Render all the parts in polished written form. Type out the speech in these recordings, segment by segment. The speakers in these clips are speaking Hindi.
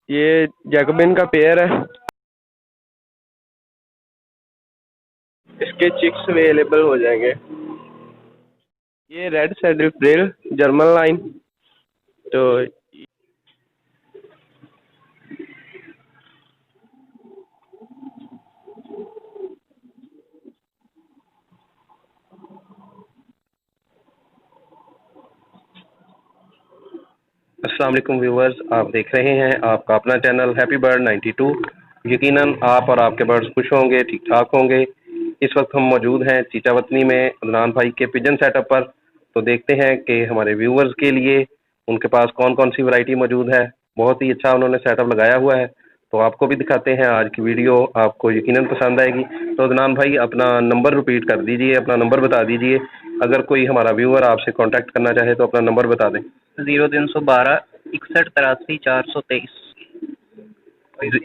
ये जैकोबिन का पेयर है। इसके चिक्स अवेलेबल हो जाएंगे। ये red saddle frill German line. तो अस्सलाम वालेकुम व्यूवर्स, आप देख रहे हैं आपका अपना चैनल हैप्पी बर्ड 92। यकीनन आप और आपके बर्ड्स खुश होंगे, ठीक ठाक होंगे। इस वक्त हम मौजूद हैं चीचावतनी में अदनान भाई के पिजन सेटअप पर। तो देखते हैं कि हमारे व्यूवर्स के लिए उनके पास कौन कौन सी वैरायटी मौजूद है। बहुत ही अच्छा उन्होंने सेटअप लगाया हुआ है, तो आपको भी दिखाते हैं। आज की वीडियो आपको यकीनन पसंद आएगी। तो अदनान भाई अपना नंबर रिपीट कर दीजिए, अपना नंबर बता दीजिए। अगर कोई हमारा व्यूअर आपसे कांटेक्ट करना चाहे तो अपना नंबर बता दें। 0312 61 83 423। जी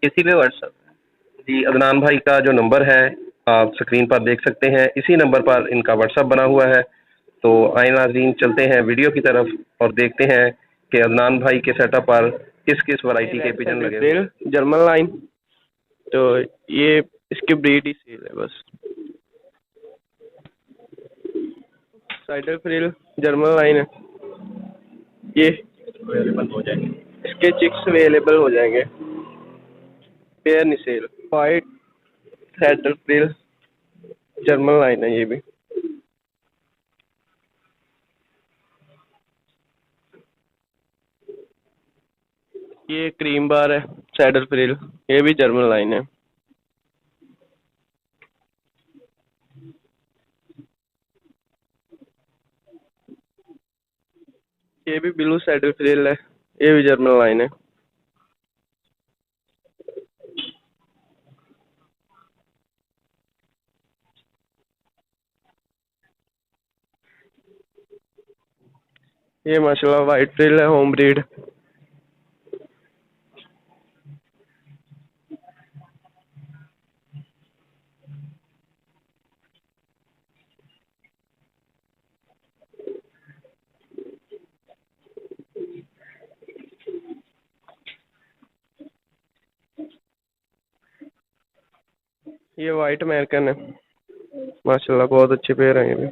इसी पे व्हाट्सएप है। जी, अदनान भाई का जो नंबर है आप स्क्रीन पर देख सकते हैं। इसी नंबर पर इनका व्हाट्सएप बना हुआ है। तो आए नाज़रीन, चलते हैं वीडियो की तरफ और देखते हैं कि अदनान भाई के सेटअप पर किस किस वैरायटी के पिजन लगे हुए हैं। German line. तो ये इसकी ब्रीड ही सेल है बस। साइडर फ्रिल जर्मन लाइन है। ये अवेलेबल हो जाएंगे। इसके चिक्स अवेलेबल हो जाएंगे। पेयर नहीं sale. White sider frill German line है ये भी। ये क्रीम बार है सैडल फ्रिल, ये भी जर्मन लाइन है। ये भी ब्लू सैडल फ्रिल है, ये भी जर्मन लाइन है। ये माशाल्लाह वाइट फ्रिल है, होम ब्रीड। ये वाइट अमेरिकन है, माशाल्लाह बहुत अच्छे पेयर हैं ये भी।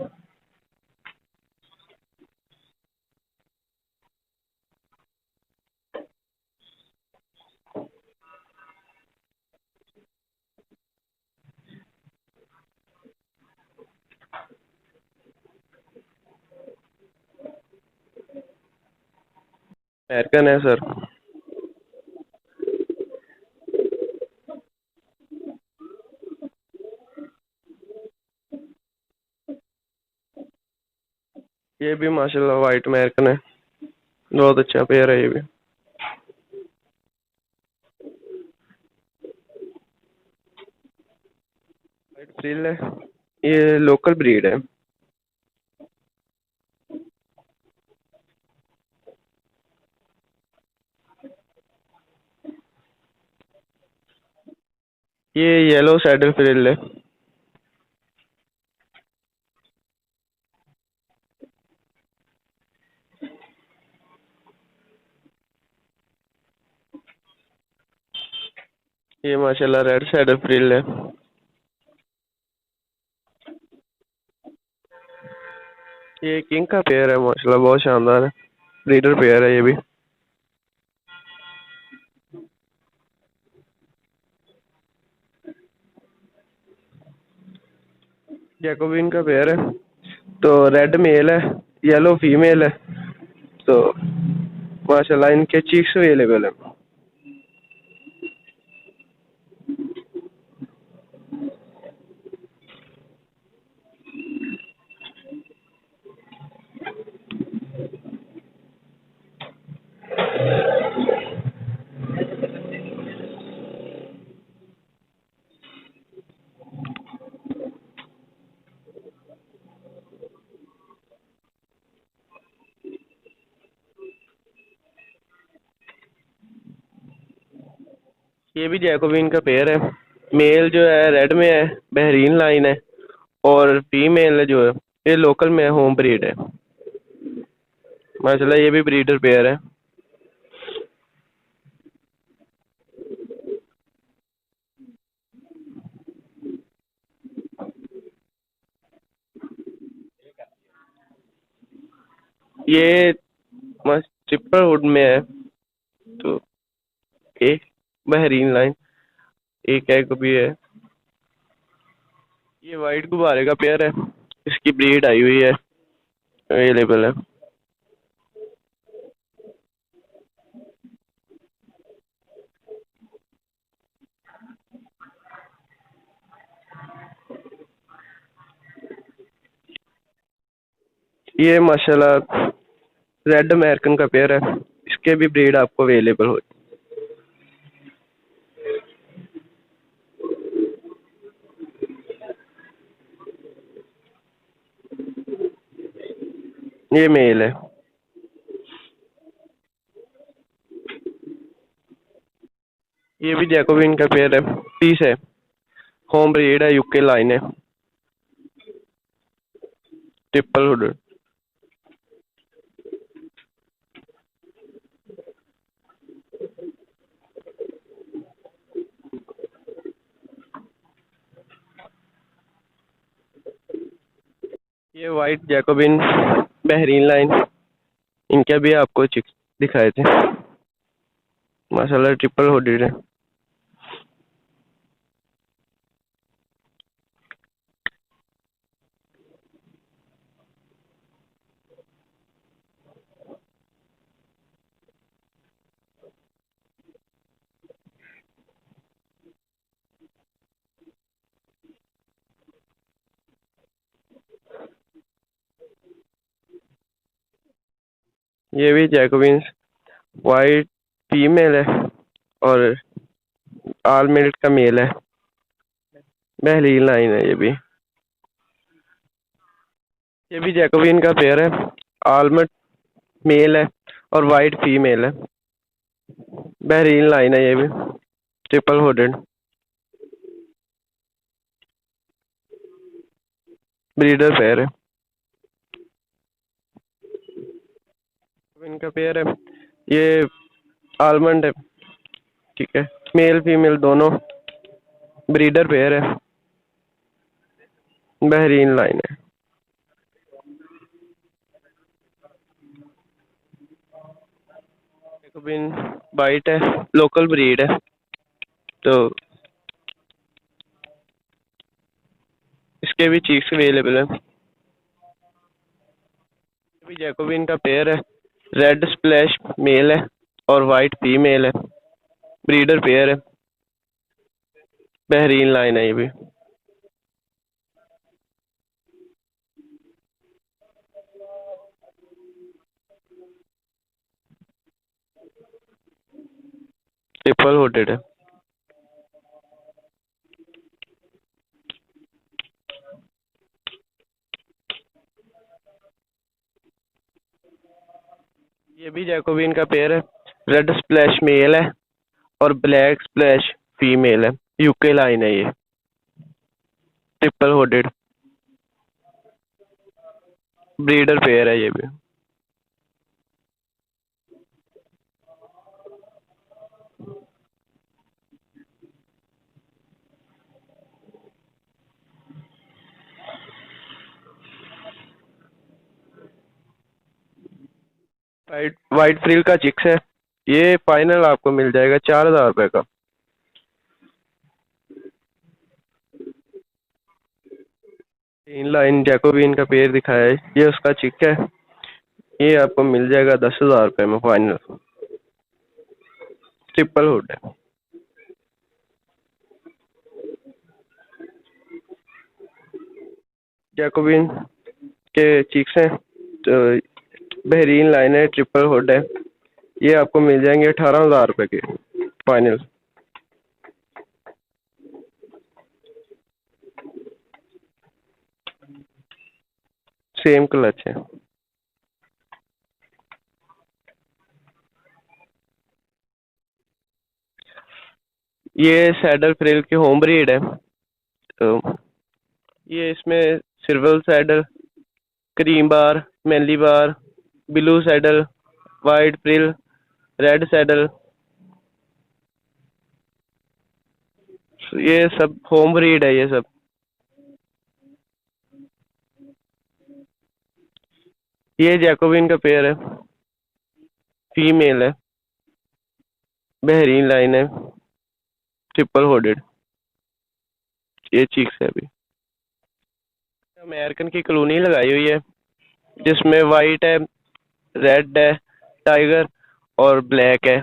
अमेरिकन है सर। ये भी माशाल्लाह वाइट अमेरिकन है, बहुत अच्छा पेयर है ये भी। वाइट फ्रिल है, ये लोकल ब्रीड है। ये येलो सैडल फ्रिल है। ये माशाल्लाह रेड सैडल फ्रिल है। ये किंग का पेयर है, माशाल्लाह बहुत शानदार है, ब्रीडर पेयर है ये भी। जैकोबिन का पेयर है। तो रेड मेल है, येलो फीमेल है। तो माशाल्लाह इनके चीक्स अवेलेबल है। ये भी जैकोबिन का पेयर है। मेल जो है रेड में है, बहरीन लाइन है। और फीमेल जो है ये लोकल में होम ब्रीड है। माशाल्लाह ये भी ब्रीडर पेयर है। ये मस्त ट्रिपल हुड में है, तो एक बहरीन लाइन, एक एग भी है। ये वाइट गुब्बारे का पेयर है, इसकी ब्रीड आई हुई है, अवेलेबल है। ये माशाल्लाह रेड अमेरिकन का पेयर है, इसके भी ब्रीड आपको अवेलेबल हो। ये मेल है। ये भी जैकोबिन का पेयर है, पीस है, होम ब्रीड है, यूके लाइन है, ट्रिपल हुड। ये वाइट जैकोबिन बहरीन लाइन, इनके भी आपको चिक्स दिखाए थे, माशाल्लाह ट्रिपल हुडेड है। ये भी जैकोबिन वाइट फीमेल है और आल मिल्क का मेल है, बहरीन लाइन है। ये भी जैकोबिन का पेयर है, आलमंड मेल है और वाइट फीमेल है, बहरीन लाइन है, ये भी ट्रिपल हुडेड ब्रीडर पेयर है। इनका पेयर है, ये आलमंड है, ठीक है, मेल फीमेल दोनों, ब्रीडर पेयर है, बहरीन लाइन है। जैकोबिन वाइट है, लोकल ब्रीड है, तो इसके भी चीक्स अवेलेबल है। भी जैकोबिन का पेयर है, रेड स्प्लैश मेल है और वाइट फीमेल है, ब्रीडर पेयर है, बहरीन लाइन है। ये भी ट्रिपल हुडेड है। ये भी जैकोबिन का पेयर है, रेड स्प्लैश मेल है और ब्लैक स्प्लैश फीमेल है, यूके लाइन है, ये ट्रिपल हुडेड ब्रीडर पेयर है। ये भी वाइट फ्रिल का चिक्स है, ये फाइनल आपको मिल जाएगा 4,000 रुपये का। इन लाइन जैकोबिन का पेयर दिखाया है, ये उसका चिक है, ये आपको मिल जाएगा 10,000 रुपये में फाइनल, ट्रिपल हुड है। जैकोबिन के चिक्स हैं, तो बहरीन लाइन है, ट्रिपल हुड है, ये आपको मिल जाएंगे 18,000 रुपये के फाइनल। सेम क्लच है। ये सैडल फ्रिल की होम ब्रीड है, तो ये इसमें silver saddle, cream bar, mealy bar, blue saddle, white frill, red saddle, ये सब होम ब्रीड है। ये सब ये जैकोबिन का पेयर है, फीमेल है, बहरीन लाइन है, ट्रिपल होडेड। ये चीक्स है। अभी अमेरिकन की कॉलोनी लगाई हुई है जिसमें वाइट है, रेड है, टाइगर और ब्लैक है।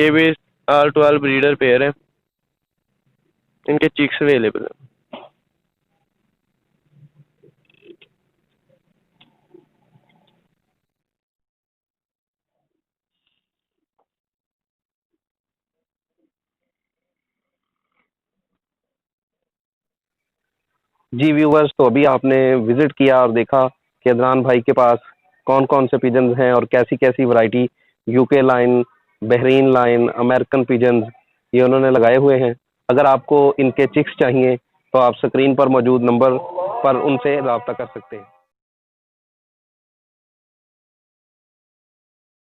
ये भी R12 ब्रीडर पेयर है, इनके चिक्स अवेलेबल है। जी व्यूवर्स, तो अभी आपने विजिट किया और देखा कि अदनान भाई के पास कौन कौन से पिजन्स हैं और कैसी कैसी variety UK line, Bahrain line, American pigeons ये उन्होंने लगाए हुए हैं। अगर आपको इनके चिक्स चाहिए तो आप स्क्रीन पर मौजूद नंबर पर उनसे रब्ता कर सकते हैं।